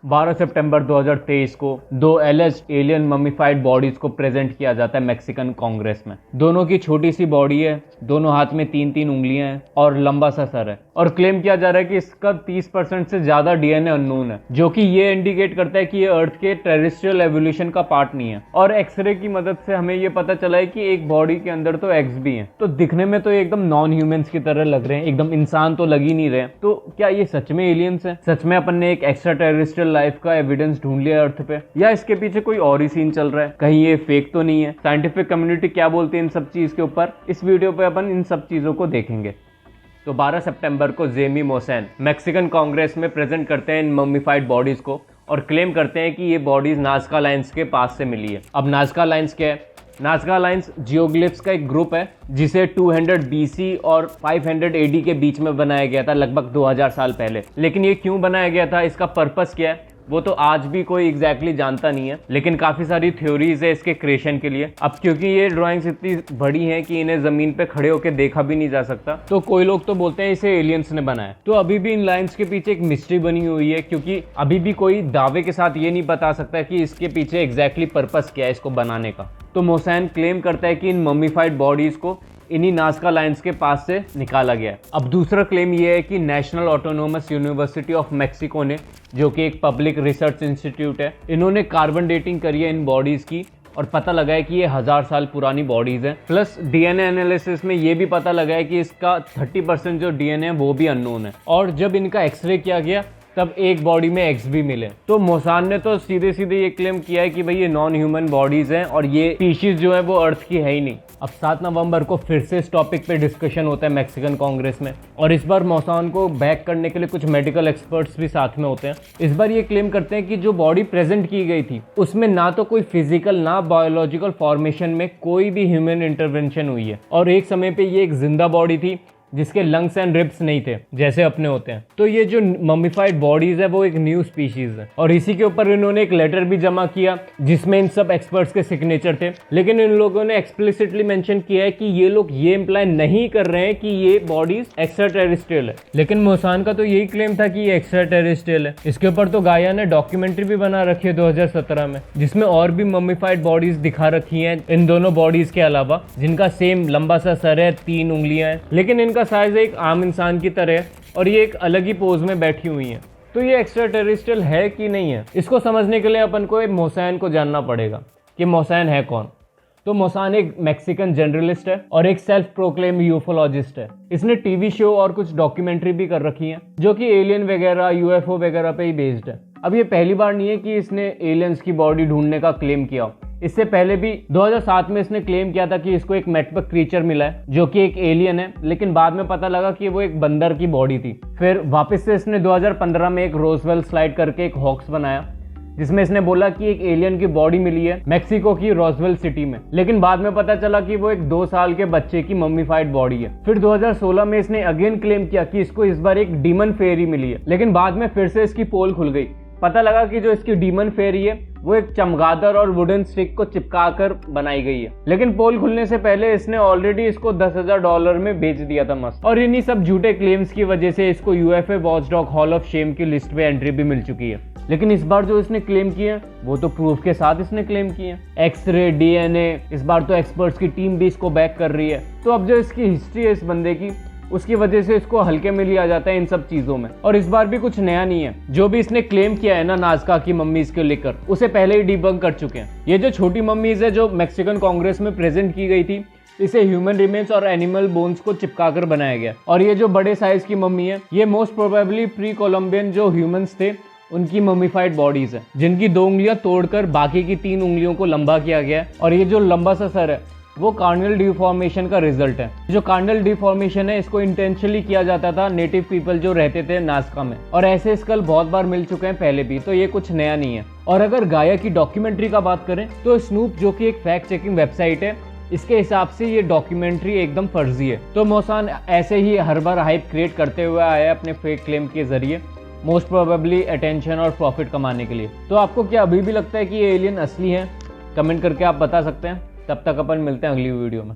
12 सितंबर 2023 को दो एलिज्ड alien mummified bodies को प्रेजेंट किया जाता है मैक्सिकन कांग्रेस में। दोनों की छोटी सी बॉडी है, दोनों हाथ में 3-3 उंगलियां हैं और लंबा सा सर है। और क्लेम किया जा रहा है कि इसका 30% से ज्यादा डीएनए अननोन है, जो कि ये इंडिकेट करता है कि ये अर्थ के टेरेस्ट्रियल एवोल्यूशन का पार्ट नहीं है। और एक्सरे की मदद से हमें ये पता चला है कि एक बॉडी के अंदर तो एग्स भी हैं। तो दिखने में तो एकदम नॉन ह्यूमंस की तरह लग रहे हैं, एकदम इंसान तो लग ही नहीं रहे। तो क्या ये सच में एलियंस है? सच में अपन ने एक एक्स्ट्रा टेरेस्ट्रियल लाइफ का एविडेंस ढूंढ लिया अर्थ पे, या इसके पीछे कोई और ही सीन चल रहा है? कहीं ये फेक तो नहीं है? साइंटिफिक कम्युनिटी क्या बोलती है इन सब चीज के ऊपर? इस वीडियो पे अपन इन सब चीजों को देखेंगे। तो 12 सितंबर को जेमी मोसेन मैक्सिकन कांग्रेस में प्रेजेंट करते हैं इन ममीफाइड बॉडीज को और क्लेम करते हैं कि ये बॉडीज नाज़का लाइन्स के पास से मिली है। अब नाज़का लाइन्स क्या है? नाज़का लाइन्स जियोग्लिफ्स का एक ग्रुप है जिसे 200 BC और 500 AD के बीच में बनाया गया था, लगभग 2000 साल पहले। लेकिन ये क्यों बनाया गया था, इसका पर्पस क्या है, वो तो आज भी कोई एग्जैक्टली जानता नहीं है। लेकिन काफी सारी थ्योरीज है इसके क्रिएशन के लिए। अब क्योंकि ये ड्राइंग्स इतनी बड़ी हैं कि इन्हें जमीन पे खड़े होकर देखा भी नहीं जा सकता, तो कोई लोग तो बोलते हैं इसे एलियंस ने बनाया। तो अभी भी इन लाइन्स के पीछे एक मिस्ट्री बनी हुई है, क्योंकि अभी भी कोई दावे के साथ ये नहीं बता सकता कि इसके पीछे एग्जैक्टली पर्पस क्या है इसको बनाने का। तो मोसेन क्लेम करता है कि इन ममीफाइड बॉडीज को इन्हीं नाज़का लाइन्स के पास से निकाला गया है। अब दूसरा क्लेम ये है कि national autonomous university of Mexico ने, जो कि एक पब्लिक रिसर्च इंस्टीट्यूट है, इन्होंने कार्बन डेटिंग करी है इन बॉडीज की और पता लगा है कि ये 1000 साल पुरानी बॉडीज हैं। प्लस डीएनए एनालिसिस में ये भी पता लगा है कि इसका 30% जो डीएनए है वो भी अननोन है। और जब इनका एक्सरे किया गया तब एक बॉडी में एग्स भी मिले। तो मोसान ने तो सीधे सीधे ये क्लेम किया है कि भाई ये नॉन ह्यूमन बॉडीज हैं और ये स्पीशीज जो है वो अर्थ की है ही नहीं। अब 7 नवंबर को फिर से इस टॉपिक पे डिस्कशन होता है मैक्सिकन कांग्रेस में, और इस बार मोसान को बैक करने के लिए कुछ मेडिकल एक्सपर्ट्स भी साथ में होते हैं। इस बार ये क्लेम करते हैं कि जो बॉडी प्रेजेंट की गई थी उसमें ना तो कोई फिजिकल ना बायोलॉजिकल फॉर्मेशन में कोई भी ह्यूमन इंटरवेंशन हुई है, और एक समय पे ये एक जिंदा बॉडी थी जिसके लंग्स एंड रिब्स नहीं थे जैसे अपने होते हैं। तो ये जो ममीफाइड बॉडीज है वो एक न्यू स्पीशीज है, और इसी के ऊपर इन्होंने एक लेटर भी जमा किया जिसमें इन सब एक्सपर्ट्स के सिग्नेचर थे। लेकिन इन लोगों ने एक्सप्लिसिटली मेंशन किया है कि ये लोग ये इंप्लाई नहीं कर रहे हैं कि ये बॉडीज एक्स्ट्रा टेरेस्ट्रियल है। लेकिन मोसान का तो यही क्लेम था कि ये एक्स्ट्रा टेरेस्ट्रियल है। इसके ऊपर तो गाया ने डॉक्यूमेंट्री भी बना रखी है 2017 में, जिसमें और भी ममीफाइड बॉडीज दिखा रखी हैं इन दोनों बॉडीज के अलावा, जिनका सेम लंबा सा सर है, 3 उंगलियां हैं, लेकिन इनका साइज एक आम इंसान की तरह है और ये एक अलग ही पोज में बैठी हुई हैं। तो ये एक्स्ट्रा टेरेस्ट्रियल है कि नहीं है, इसको समझने के लिए अपन को एक मोसेन को जानना पड़ेगा कि मोसेन है कौन। तो मोसेन एक मैक्सिकन जर्नलिस्ट है और एक सेल्फ प्रोक्लेम यूफोलॉजिस्ट है। इसने टीवी शो और कुछ डॉक्यूमेंट्री भी कर रखी है जो कि एलियन वगैरह यूएफओ वगैरह पे ही बेस्ड है। अब ये पहली बार नहीं है कि इसने एलियंस की बॉडी ढूंढने का क्लेम किया। इससे पहले भी 2007 में इसने क्लेम किया था कि इसको एक मेटबक क्रीचर मिला है जो कि एक एलियन है, लेकिन बाद में पता लगा कि वो एक बंदर की बॉडी थी। फिर वापस से इसने 2015 में एक रोजवेल स्लाइड करके एक हॉक्स बनाया जिसमें इसने बोला कि एक एलियन की बॉडी मिली है मैक्सिको की रोजवेल सिटी में, लेकिन बाद में पता चला कि वो एक 2 साल के बच्चे की मम्मीफाइड बॉडी है। फिर 2016 में इसने अगेन क्लेम किया कि इसको इस बार एक डीमन फेरी मिली है, लेकिन बाद में फिर से इसकी पोल खुल गई। पता लगा कि जो इसकी डीमन फेरी है वो एक चमगादड़ और वुडन स्टिक को चिपका कर बनाई गई है, लेकिन पोल खुलने से पहले इसने ऑलरेडी इसको $10,000 में बेच दिया था मस्त। और इन्हीं सब झूठे क्लेम्स की वजह से इसको UEFA watchdog hall of shame की लिस्ट पे एंट्री भी मिल चुकी है। लेकिन इस बार जो इसने क्लेम किए वो तो प्रूफ के साथ इसने क्लेम किए, एक्सरे, डीएनए। इस बार तो एक्सपर्ट्स की टीम भी इसको बैक कर रही है। तो अब जो इसकी हिस्ट्री है इस बंदे की, उसकी वजह से इसको हल्के में लिया जाता है इन सब चीजों में। और इस बार भी कुछ नया नहीं है, जो भी इसने क्लेम किया है ना नाज़का की मम्मीज को लेकर, उसे पहले ही डिबंक कर चुके हैं। ये जो छोटी मम्मीज है जो मैक्सिकन कांग्रेस में प्रेजेंट की गई थी, इसे ह्यूमन रिमेन्स और एनिमल बोन्स को चिपकाकर बनाया गया। और ये जो बड़े साइज की मम्मी है, ये मोस्ट प्रोबेबली प्री कोलंबियन जो ह्यूमंस थे उनकी ममीफाइड बॉडीज है, जिनकी 2 उंगलियां तोड़कर बाकी की 3 उंगलियों को लंबा किया गया है। और ये जो लंबा सा सर है वो कार्नल डिफॉर्मेशन का रिजल्ट है। जो कार्नल डिफॉर्मेशन है इसको इंटेंशनली किया जाता था नेटिव पीपल जो रहते थे नाज़का में, और ऐसे स्कल बहुत बार मिल चुके हैं पहले भी, तो ये कुछ नया नहीं है। और अगर गाया की डॉक्यूमेंट्री का बात करें तो स्नूप, जो कि एक फैक्ट चेकिंग वेबसाइट है, इसके हिसाब से ये डॉक्यूमेंट्री एकदम फर्जी है। तो मोसान ऐसे ही हर बार हाइप क्रिएट करते हुए आया है अपने फेक क्लेम के जरिए, मोस्ट प्रोबेबली अटेंशन और प्रॉफिट कमाने के लिए। तो आपको क्या अभी भी लगता है कि ये एलियन असली है? कमेंट करके आप बता सकते हैं। तब तक अपन मिलते हैं अगली वीडियो में।